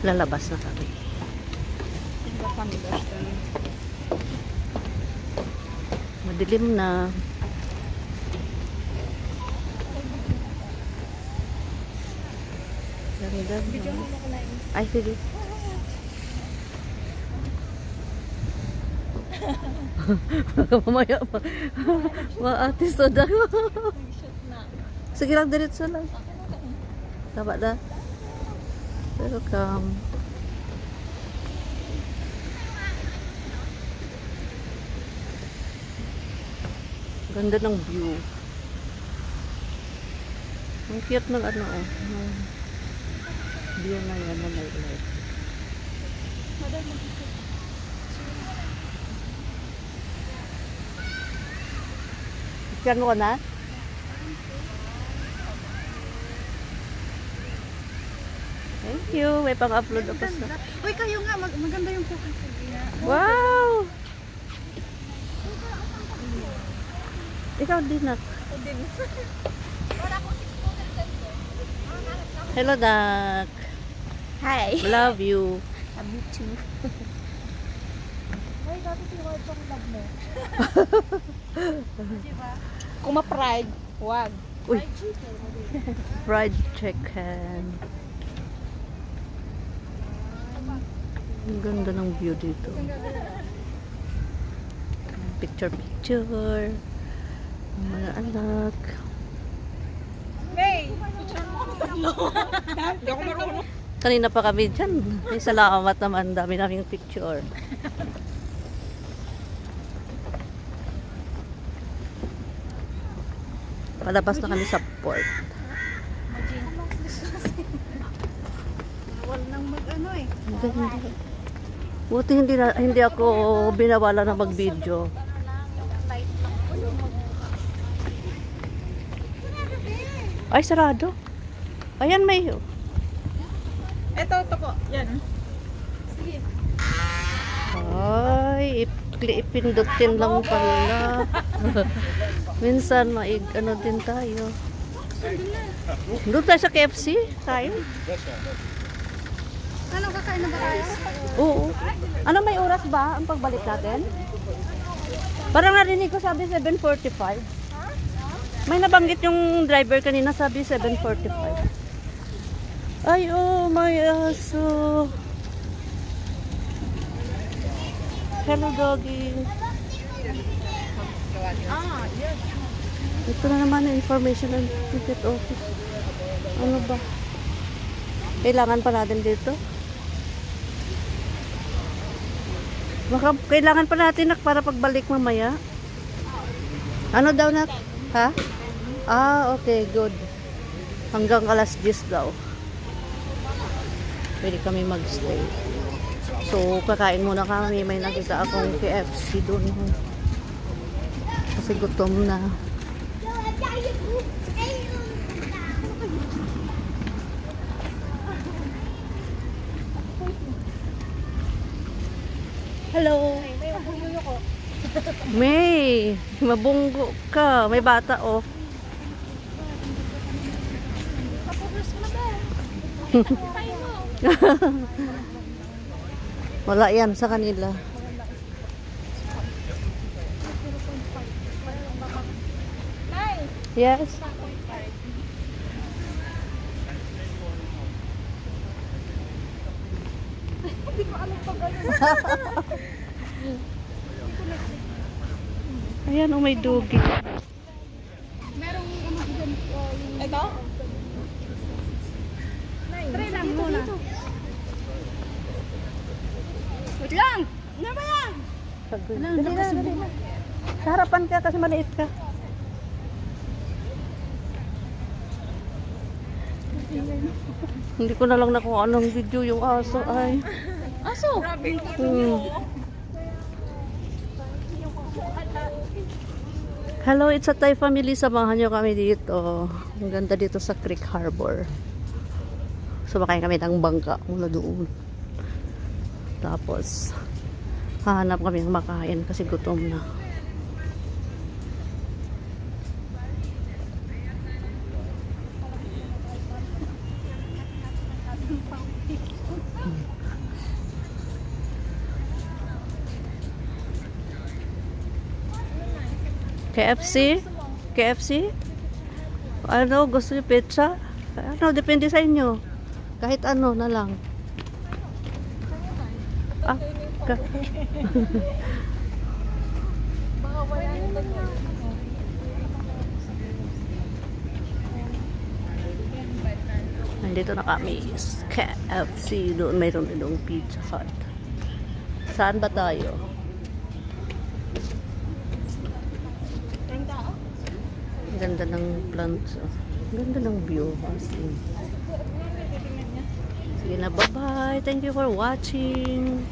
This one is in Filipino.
Lalabas na kami. Madilim na. Ganda na. Ay, sige. Mamaya pa. Ma-artist na daw. Sige lang, diretso lang. Tama na. Welcome. Ganda ng view. Ang cute ng ano oh. View na yan na may light. Picture mo ka na? Thank you. May pang-upload ako sa... Uy, kayo nga. Maganda yung focus. Wow! Ikaw din na. Hello, Dak. Hi. Love you. Love you too. Ay, dati si Ward pang love mo. Diba? Kung ma-pride, wag. Uy. Fried chicken. Ang ganda ng view dito. Picture. Mga anak. May! Picture mo kami tatlo. Hindi ako marunong. Kanina pa kami dyan. Ay, salamat naman. Dami naming picture. Palabas na kami sa port. Bawal nang mag-ano eh. Buti hindi ako binawala na mag-video. Ay, sarado. Ayan, may... Ito po. Yan. Sige. Ay, ipindutin lang pala. Minsan, ano din tayo. Doon tayo sa KFC. Tayo. Ano, kakain na ba tayo? Oo. Ano, may oras ba ang pagbalik natin? Parang narinig ko sabi 7:45. May nabanggit yung driver kanina, sabi 7:45. Ay, oh, may aso. Hello, doggy. Yes. Ito na naman ang information ng ticket office. Ano ba? Kailangan pa natin dito? Baka kailangan pa natin para pagbalik mamaya. Ano daw na? Ha? Ah, okay, good. Hanggang alas 10 daw. Pwede kami magstay. So, kakain muna kami. May nakita akong KFC doon. Kasi gutom na. Hello. May, mabunggo ka. May bata, oh. Wala yan sa kanila. Yes. Hindi ko alam pag ano. Ayan, oh, may dugi. Merong ano dyan. Ito? Try lang muna. Wait lang! Ano ba yan? Dali na. Sa harapan ka kasi maliit ka. Hindi ko na lang nakuha anong video yung aso ay. Aso? Hello, it's a Thai family. Samahan nyo kami dito. Ang ganda dito sa Creek Harbor. Sumakay kami ng bangka mula doon. Tapos, hahanap kami ng makain kasi gutom na. KFC? KFC? Ano, gusto niyo pizza? Ano, depende sa inyo. Kahit ano na lang. Ah, ka Baka wala na Nandito na kami sa KFC. Doon mayroon din yung Pizza Hut. Saan ba tayo? Ganda ng plants. Oh. Ganda ng view. Sige na, bye-bye. Thank you for watching.